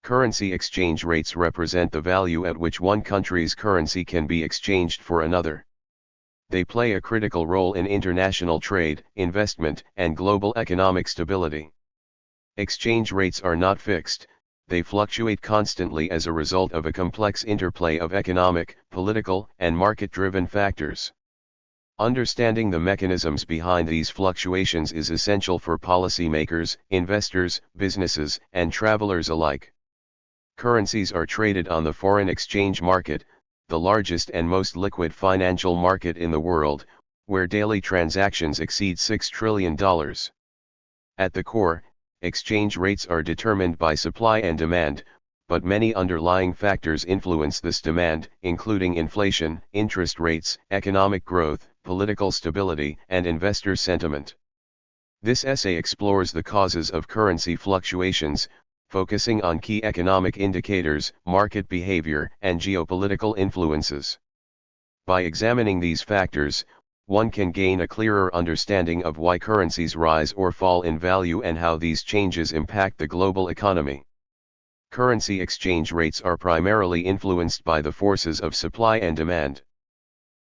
Currency exchange rates represent the value at which one country's currency can be exchanged for another. They play a critical role in international trade, investment, and global economic stability. Exchange rates are not fixed, they fluctuate constantly as a result of a complex interplay of economic, political, and market-driven factors. Understanding the mechanisms behind these fluctuations is essential for policymakers, investors, businesses, and travelers alike. Currencies are traded on the foreign exchange market, the largest and most liquid financial market in the world, where daily transactions exceed $6 trillion. At the core, exchange rates are determined by supply and demand, but many underlying factors influence this demand, including inflation, interest rates, economic growth, political stability, and investor sentiment. This essay explores the causes of currency fluctuations, focusing on key economic indicators, market behavior, and geopolitical influences. By examining these factors, one can gain a clearer understanding of why currencies rise or fall in value and how these changes impact the global economy. Currency exchange rates are primarily influenced by the forces of supply and demand.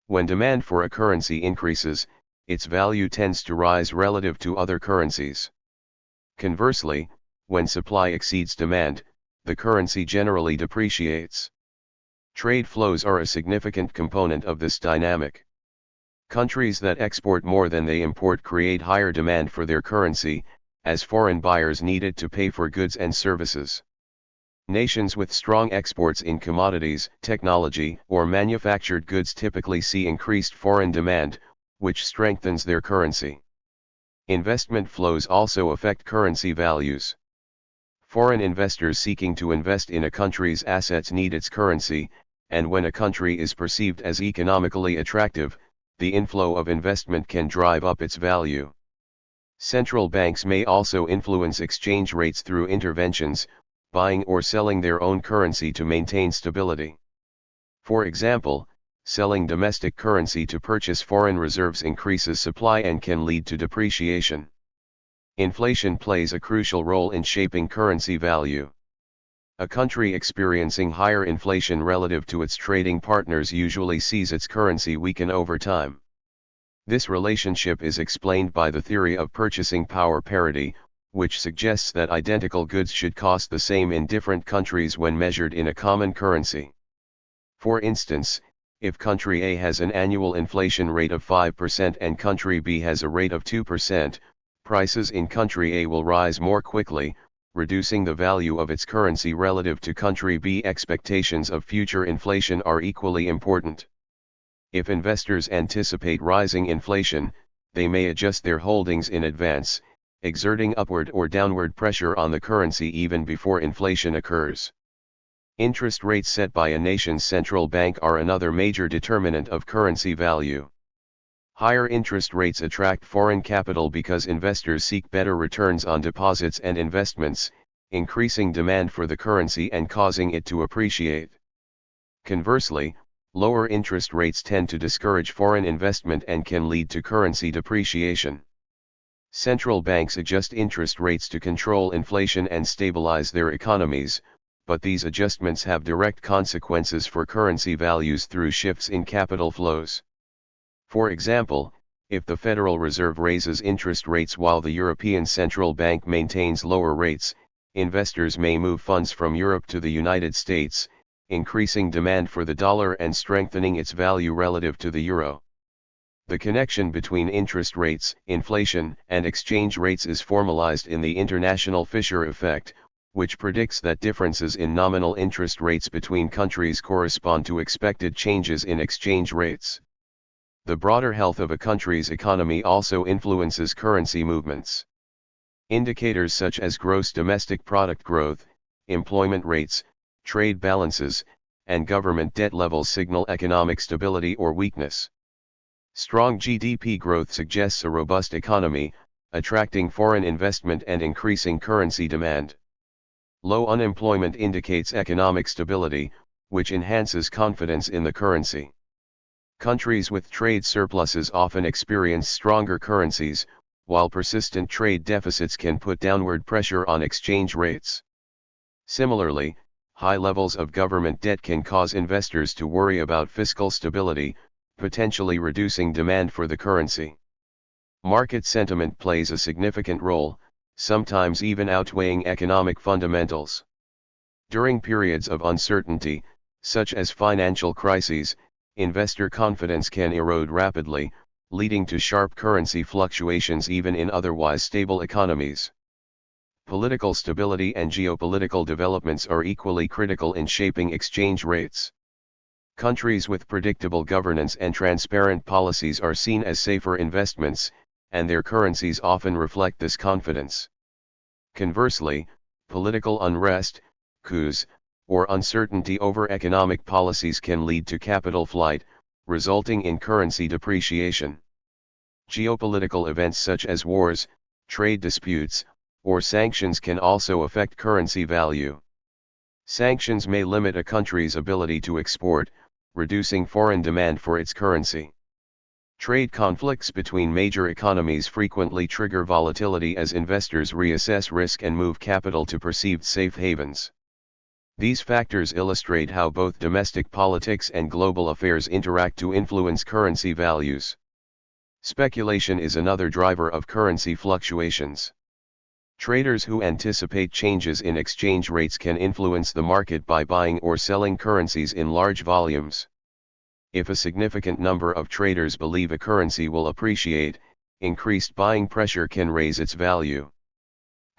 When demand for a currency increases, its value tends to rise relative to other currencies. Conversely, when supply exceeds demand, the currency generally depreciates. Trade flows are a significant component of this dynamic. Countries that export more than they import create higher demand for their currency, as foreign buyers need it to pay for goods and services. Nations with strong exports in commodities, technology, or manufactured goods typically see increased foreign demand, which strengthens their currency. Investment flows also affect currency values. Foreign investors seeking to invest in a country's assets need its currency, and when a country is perceived as economically attractive, the inflow of investment can drive up its value. Central banks may also influence exchange rates through interventions, buying or selling their own currency to maintain stability. For example, selling domestic currency to purchase foreign reserves increases supply and can lead to depreciation. Inflation plays a crucial role in shaping currency value. A country experiencing higher inflation relative to its trading partners usually sees its currency weaken over time. This relationship is explained by the theory of purchasing power parity, which suggests that identical goods should cost the same in different countries when measured in a common currency. For instance, if country A has an annual inflation rate of 5% and country B has a rate of 2%, prices in country A will rise more quickly, reducing the value of its currency relative to country B. Expectations of future inflation are equally important. If investors anticipate rising inflation, they may adjust their holdings in advance, exerting upward or downward pressure on the currency even before inflation occurs. Interest rates set by a nation's central bank are another major determinant of currency value. Higher interest rates attract foreign capital because investors seek better returns on deposits and investments, increasing demand for the currency and causing it to appreciate. Conversely, lower interest rates tend to discourage foreign investment and can lead to currency depreciation. Central banks adjust interest rates to control inflation and stabilize their economies, but these adjustments have direct consequences for currency values through shifts in capital flows. For example, if the Federal Reserve raises interest rates while the European Central Bank maintains lower rates, investors may move funds from Europe to the United States, increasing demand for the dollar and strengthening its value relative to the euro. The connection between interest rates, inflation, and exchange rates is formalized in the International Fisher effect, which predicts that differences in nominal interest rates between countries correspond to expected changes in exchange rates. The broader health of a country's economy also influences currency movements. Indicators such as gross domestic product growth, employment rates, trade balances, and government debt levels signal economic stability or weakness. Strong GDP growth suggests a robust economy, attracting foreign investment and increasing currency demand. Low unemployment indicates economic stability, which enhances confidence in the currency. Countries with trade surpluses often experience stronger currencies, while persistent trade deficits can put downward pressure on exchange rates. Similarly, high levels of government debt can cause investors to worry about fiscal stability, potentially reducing demand for the currency. Market sentiment plays a significant role, sometimes even outweighing economic fundamentals. During periods of uncertainty, such as financial crises, investor confidence can erode rapidly, leading to sharp currency fluctuations even in otherwise stable economies. Political stability and geopolitical developments are equally critical in shaping exchange rates. Countries with predictable governance and transparent policies are seen as safer investments, and their currencies often reflect this confidence. Conversely, political unrest, coups, or uncertainty over economic policies can lead to capital flight, resulting in currency depreciation. Geopolitical events such as wars, trade disputes, or sanctions can also affect currency value. Sanctions may limit a country's ability to export, reducing foreign demand for its currency. Trade conflicts between major economies frequently trigger volatility as investors reassess risk and move capital to perceived safe havens. These factors illustrate how both domestic politics and global affairs interact to influence currency values. Speculation is another driver of currency fluctuations. Traders who anticipate changes in exchange rates can influence the market by buying or selling currencies in large volumes. If a significant number of traders believe a currency will appreciate, increased buying pressure can raise its value.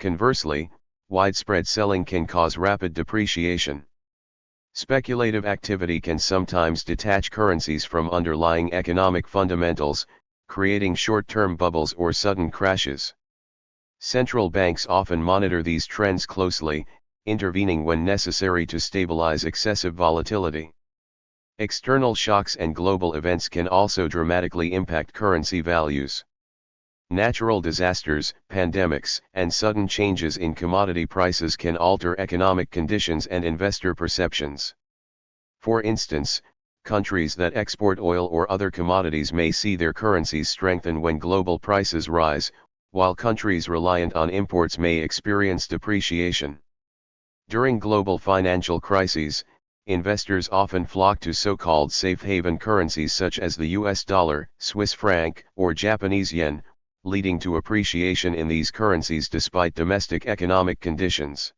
Conversely, widespread selling can cause rapid depreciation. Speculative activity can sometimes detach currencies from underlying economic fundamentals, creating short-term bubbles or sudden crashes. Central banks often monitor these trends closely, intervening when necessary to stabilize excessive volatility. External shocks and global events can also dramatically impact currency values. Natural disasters, pandemics, and sudden changes in commodity prices can alter economic conditions and investor perceptions. For instance, countries that export oil or other commodities may see their currencies strengthen when global prices rise, while countries reliant on imports may experience depreciation. During global financial crises, investors often flock to so-called safe haven currencies such as the US dollar, Swiss franc, or Japanese yen, leading to appreciation in these currencies despite domestic economic conditions.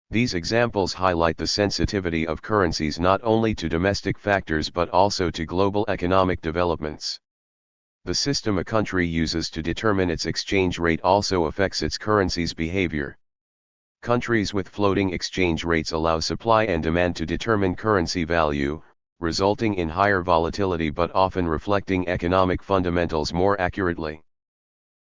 These examples highlight the sensitivity of currencies not only to domestic factors but also to global economic developments. The system a country uses to determine its exchange rate also affects its currency's behavior. Countries with floating exchange rates allow supply and demand to determine currency value, resulting in higher volatility but often reflecting economic fundamentals more accurately.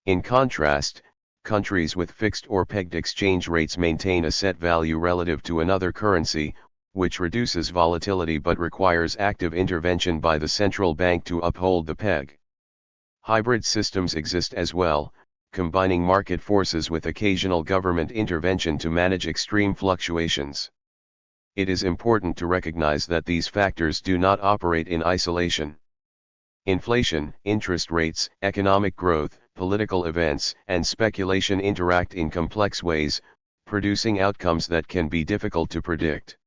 In contrast, countries with fixed or pegged exchange rates maintain a set value relative to another currency, which reduces volatility but requires active intervention by the central bank to uphold the peg. Hybrid systems exist as well, combining market forces with occasional government intervention to manage extreme fluctuations. It is important to recognize that these factors do not operate in isolation. Inflation, interest rates, economic growth, political events, and speculation interact in complex ways, producing outcomes that can be difficult to predict.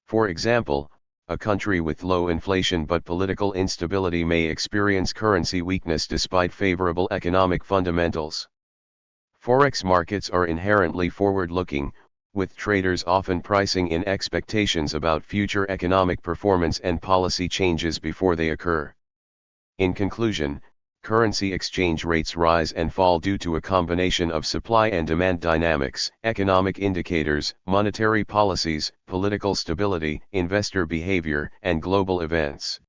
For example, a country with low inflation but political instability may experience currency weakness despite favorable economic fundamentals. Forex markets are inherently forward-looking, with traders often pricing in expectations about future economic performance and policy changes before they occur. In conclusion, currency exchange rates rise and fall due to a combination of supply and demand dynamics, economic indicators, monetary policies, political stability, investor behavior, and global events.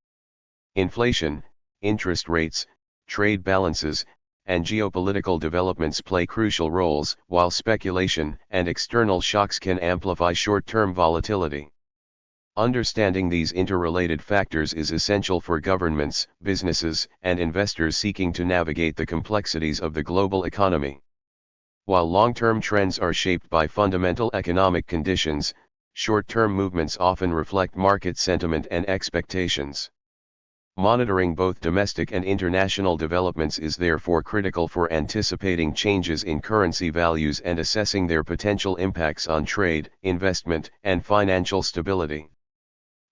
Inflation, interest rates, trade balances, and geopolitical developments play crucial roles, while speculation and external shocks can amplify short-term volatility. Understanding these interrelated factors is essential for governments, businesses, and investors seeking to navigate the complexities of the global economy. While long-term trends are shaped by fundamental economic conditions, short-term movements often reflect market sentiment and expectations. Monitoring both domestic and international developments is therefore critical for anticipating changes in currency values and assessing their potential impacts on trade, investment, and financial stability.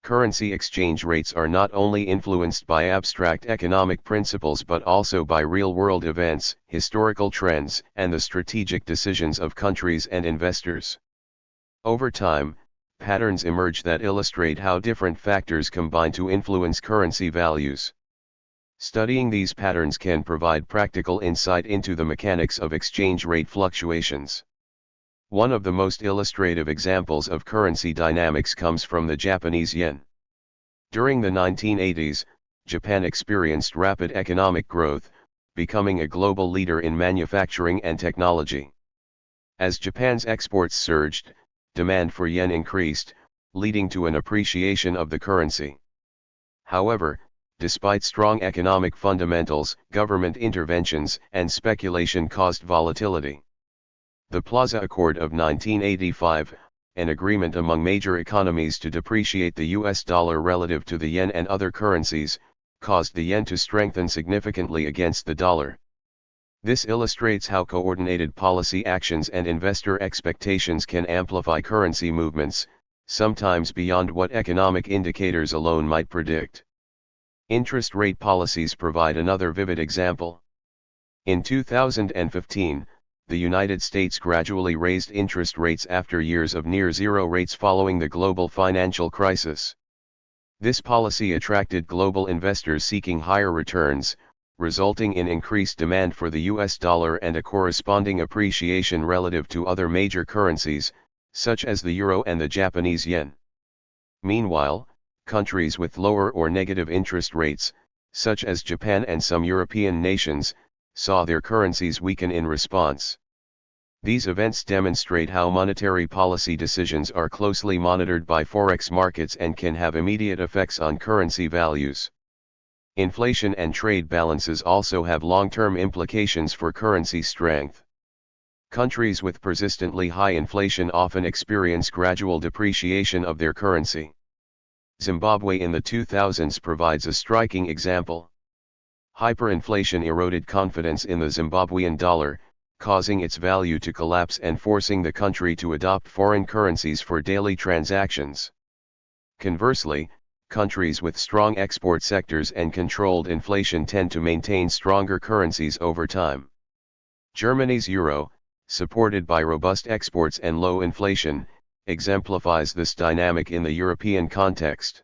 Currency exchange rates are not only influenced by abstract economic principles but also by real-world events, historical trends, and the strategic decisions of countries and investors. Over time, patterns emerge that illustrate how different factors combine to influence currency values. Studying these patterns can provide practical insight into the mechanics of exchange rate fluctuations. One of the most illustrative examples of currency dynamics comes from the Japanese yen. During the 1980s, Japan experienced rapid economic growth, becoming a global leader in manufacturing and technology. As Japan's exports surged, demand for yen increased, leading to an appreciation of the currency. However, despite strong economic fundamentals, government interventions and speculation caused volatility. The Plaza Accord of 1985, an agreement among major economies to depreciate the US dollar relative to the yen and other currencies, caused the yen to strengthen significantly against the dollar. This illustrates how coordinated policy actions and investor expectations can amplify currency movements, sometimes beyond what economic indicators alone might predict. Interest rate policies provide another vivid example. In 2015, the United States gradually raised interest rates after years of near-zero rates following the global financial crisis. This policy attracted global investors seeking higher returns, resulting in increased demand for the US dollar and a corresponding appreciation relative to other major currencies, such as the euro and the Japanese yen. Meanwhile, countries with lower or negative interest rates, such as Japan and some European nations, saw their currencies weaken in response. These events demonstrate how monetary policy decisions are closely monitored by forex markets and can have immediate effects on currency values. Inflation and trade balances also have long-term implications for currency strength. Countries with persistently high inflation often experience gradual depreciation of their currency. Zimbabwe in the 2000s provides a striking example. Hyperinflation eroded confidence in the Zimbabwean dollar, causing its value to collapse and forcing the country to adopt foreign currencies for daily transactions. Conversely, countries with strong export sectors and controlled inflation tend to maintain stronger currencies over time. Germany's euro, supported by robust exports and low inflation, exemplifies this dynamic in the European context.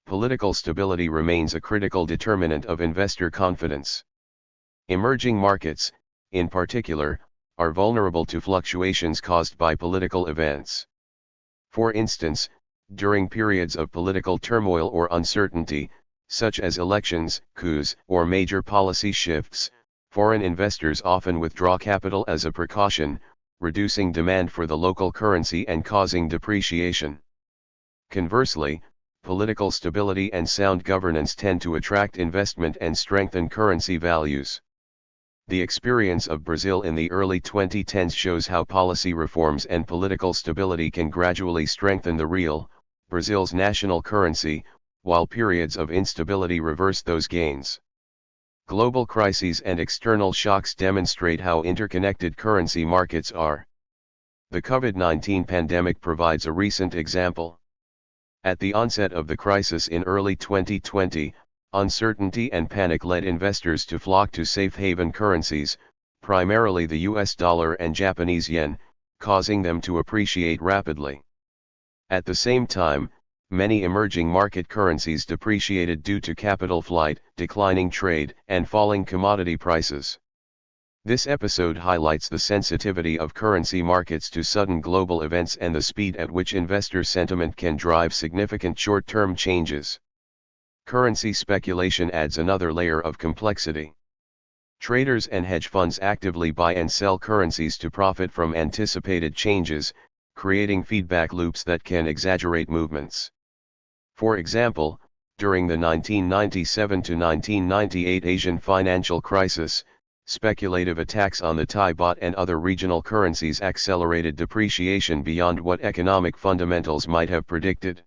Political stability remains a critical determinant of investor confidence. Emerging markets, in particular, are vulnerable to fluctuations caused by political events. For instance, during periods of political turmoil or uncertainty, such as elections, coups, or major policy shifts, foreign investors often withdraw capital as a precaution, reducing demand for the local currency and causing depreciation. Conversely, political stability and sound governance tend to attract investment and strengthen currency values. The experience of Brazil in the early 2010s shows how policy reforms and political stability can gradually strengthen the real, Brazil's national currency, while periods of instability reverse those gains. Global crises and external shocks demonstrate how interconnected currency markets are. The COVID-19 pandemic provides a recent example. At the onset of the crisis in early 2020, uncertainty and panic led investors to flock to safe haven currencies, primarily the US dollar and Japanese yen, causing them to appreciate rapidly. At the same time, many emerging market currencies depreciated due to capital flight, declining trade, and falling commodity prices. This episode highlights the sensitivity of currency markets to sudden global events and the speed at which investor sentiment can drive significant short-term changes. Currency speculation adds another layer of complexity. Traders and hedge funds actively buy and sell currencies to profit from anticipated changes, creating feedback loops that can exaggerate movements. For example, during the 1997 to 1998 Asian financial crisis, speculative attacks on the Thai baht and other regional currencies accelerated depreciation beyond what economic fundamentals might have predicted.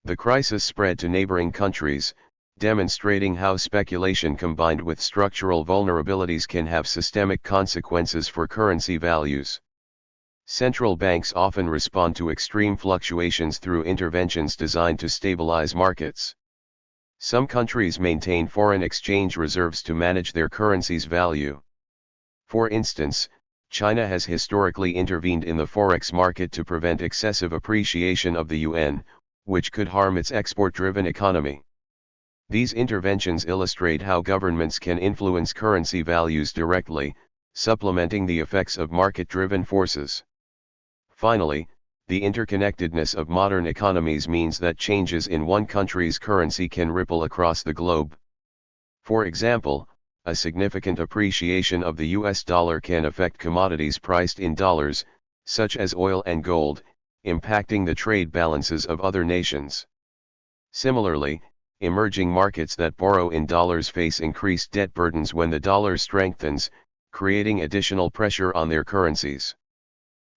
The crisis spread to neighboring countries, demonstrating how speculation combined with structural vulnerabilities can have systemic consequences for currency values. Central banks often respond to extreme fluctuations through interventions designed to stabilize markets. Some countries maintain foreign exchange reserves to manage their currency's value. For instance, China has historically intervened in the forex market to prevent excessive appreciation of the yuan, which could harm its export-driven economy. These interventions illustrate how governments can influence currency values directly, supplementing the effects of market-driven forces. Finally, the interconnectedness of modern economies means that changes in one country's currency can ripple across the globe. For example, a significant appreciation of the US dollar can affect commodities priced in dollars, such as oil and gold, impacting the trade balances of other nations. Similarly, emerging markets that borrow in dollars face increased debt burdens when the dollar strengthens, creating additional pressure on their currencies.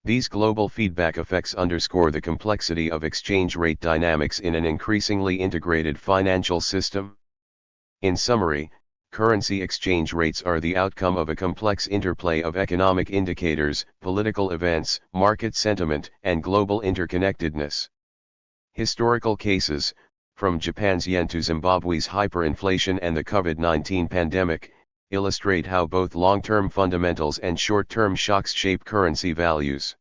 These global feedback effects underscore the complexity of exchange rate dynamics in an increasingly integrated financial system. In summary, currency exchange rates are the outcome of a complex interplay of economic indicators, political events, market sentiment, and global interconnectedness. Historical cases, from Japan's yen to Zimbabwe's hyperinflation and the COVID-19 pandemic, illustrate how both long-term fundamentals and short-term shocks shape currency values.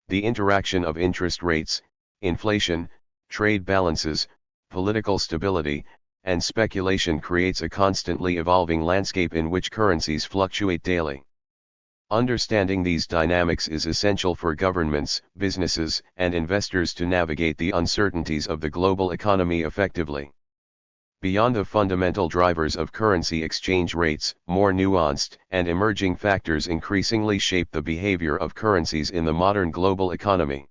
The interaction of interest rates, inflation, trade balances, political stability, and speculation creates a constantly evolving landscape in which currencies fluctuate daily. Understanding these dynamics is essential for governments, businesses, and investors to navigate the uncertainties of the global economy effectively. Beyond the fundamental drivers of currency exchange rates, more nuanced and emerging factors increasingly shape the behavior of currencies in the modern global economy.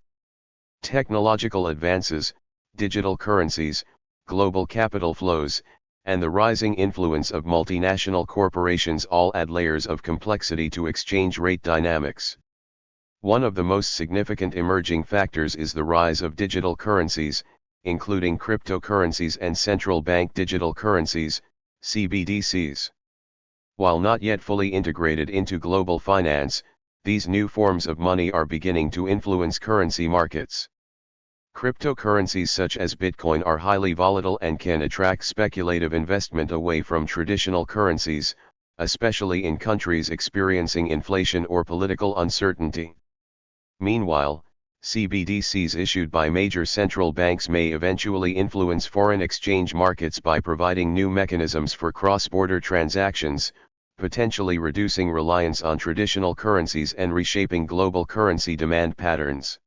Technological advances, digital currencies, global capital flows, and the rising influence of multinational corporations all add layers of complexity to exchange rate dynamics. One of the most significant emerging factors is the rise of digital currencies, including cryptocurrencies and central bank digital currencies, CBDCs. While not yet fully integrated into global finance, these new forms of money are beginning to influence currency markets. Cryptocurrencies such as Bitcoin are highly volatile and can attract speculative investment away from traditional currencies, especially in countries experiencing inflation or political uncertainty. Meanwhile, CBDCs issued by major central banks may eventually influence foreign exchange markets by providing new mechanisms for cross-border transactions, potentially reducing reliance on traditional currencies and reshaping global currency demand patterns.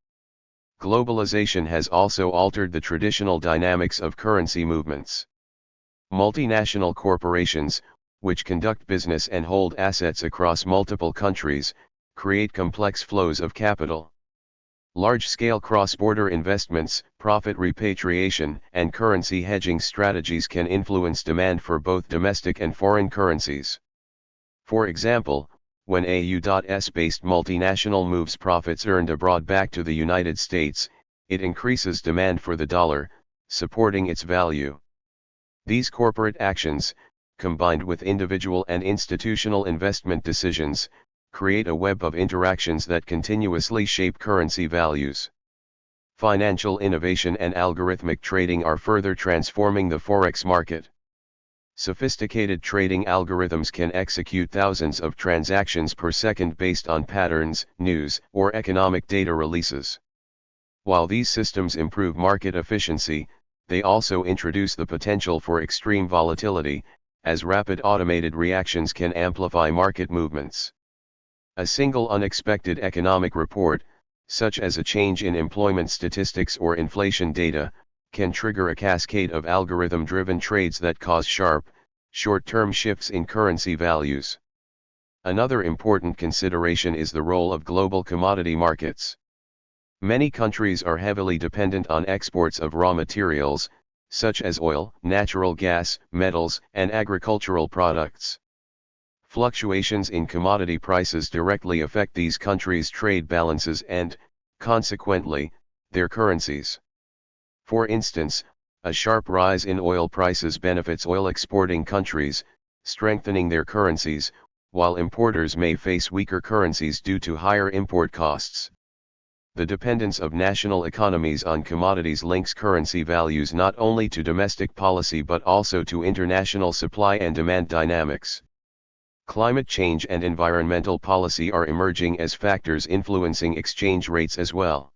Globalization has also altered the traditional dynamics of currency movements. Multinational corporations, which conduct business and hold assets across multiple countries, create complex flows of capital. Large-scale cross-border investments, profit repatriation, and currency hedging strategies can influence demand for both domestic and foreign currencies. For example, when a U.S.-based multinational moves profits earned abroad back to the United States, it increases demand for the dollar, supporting its value. These corporate actions, combined with individual and institutional investment decisions, create a web of interactions that continuously shape currency values. Financial innovation and algorithmic trading are further transforming the forex market. Sophisticated trading algorithms can execute thousands of transactions per second based on patterns, news, or economic data releases. While these systems improve market efficiency, they also introduce the potential for extreme volatility, as rapid automated reactions can amplify market movements. A single unexpected economic report, such as a change in employment statistics or inflation data, can trigger a cascade of algorithm-driven trades that cause sharp, short-term shifts in currency values. Another important consideration is the role of global commodity markets. Many countries are heavily dependent on exports of raw materials, such as oil, natural gas, metals, and agricultural products. Fluctuations in commodity prices directly affect these countries' trade balances and, consequently, their currencies. For instance, A sharp rise in oil prices benefits oil exporting countries, strengthening their currencies, while importers may face weaker currencies due to higher import costs. The dependence of national economies on commodities links currency values not only to domestic policy but also to international supply and demand dynamics. Climate change and environmental policy are emerging as factors influencing exchange rates as well.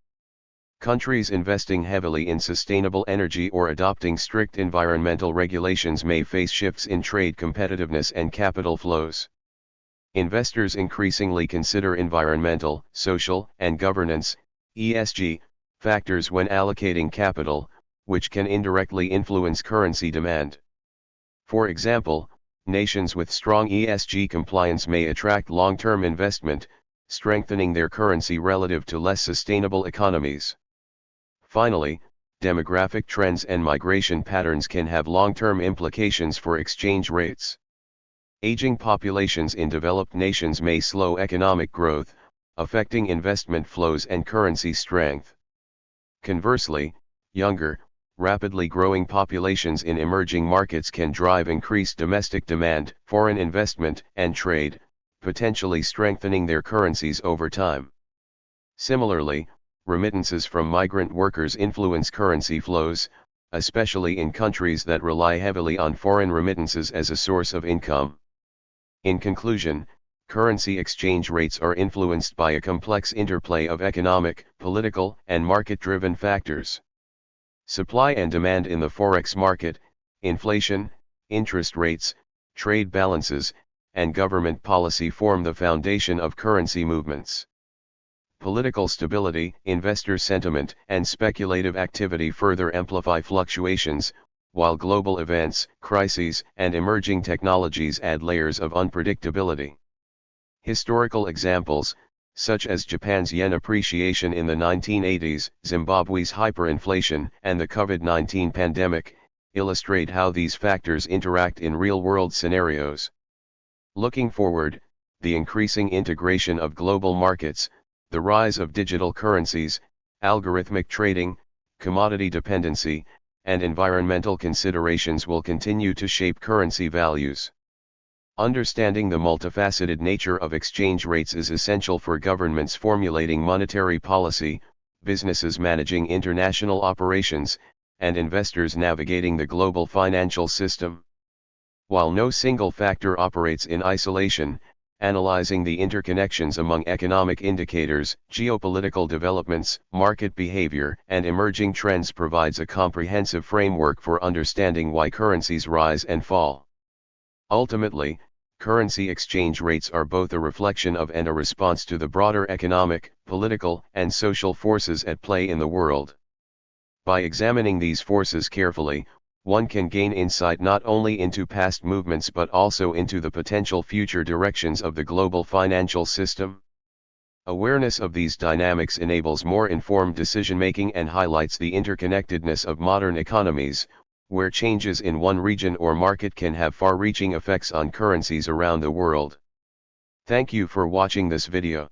Countries investing heavily in sustainable energy or adopting strict environmental regulations may face shifts in trade competitiveness and capital flows. Investors increasingly consider environmental, social, and governance (ESG) factors when allocating capital, which can indirectly influence currency demand. For example, nations with strong ESG compliance may attract long-term investment, strengthening their currency relative to less sustainable economies. Finally, demographic trends and migration patterns can have long-term implications for exchange rates. Aging populations in developed nations may slow economic growth, affecting investment flows and currency strength. Conversely, younger, rapidly growing populations in emerging markets can drive increased domestic demand, foreign investment, and trade, potentially strengthening their currencies over time. Similarly, remittances from migrant workers influence currency flows, especially in countries that rely heavily on foreign remittances as a source of income. In conclusion, currency exchange rates are influenced by a complex interplay of economic, political, and market-driven factors. Supply and demand in the forex market, inflation, interest rates, trade balances, and government policy form the foundation of currency movements. Political stability, investor sentiment, and speculative activity further amplify fluctuations, while global events, crises, and emerging technologies add layers of unpredictability. Historical examples, such as Japan's yen appreciation in the 1980s, Zimbabwe's hyperinflation, and the COVID-19 pandemic, illustrate how these factors interact in real-world scenarios. Looking forward, the increasing integration of global markets, the rise of digital currencies, algorithmic trading, commodity dependency, and environmental considerations will continue to shape currency values. Understanding the multifaceted nature of exchange rates is essential for governments formulating monetary policy, businesses managing international operations, and investors navigating the global financial system. While no single factor operates in isolation, analyzing the interconnections among economic indicators, geopolitical developments, market behavior, and emerging trends provides a comprehensive framework for understanding why currencies rise and fall. Ultimately, currency exchange rates are both a reflection of and a response to the broader economic, political, and social forces at play in the world. By examining these forces carefully, one can gain insight not only into past movements but also into the potential future directions of the global financial system. Awareness of these dynamics enables more informed decision-making and highlights the interconnectedness of modern economies, where changes in one region or market can have far-reaching effects on currencies around the world. Thank you for watching this video.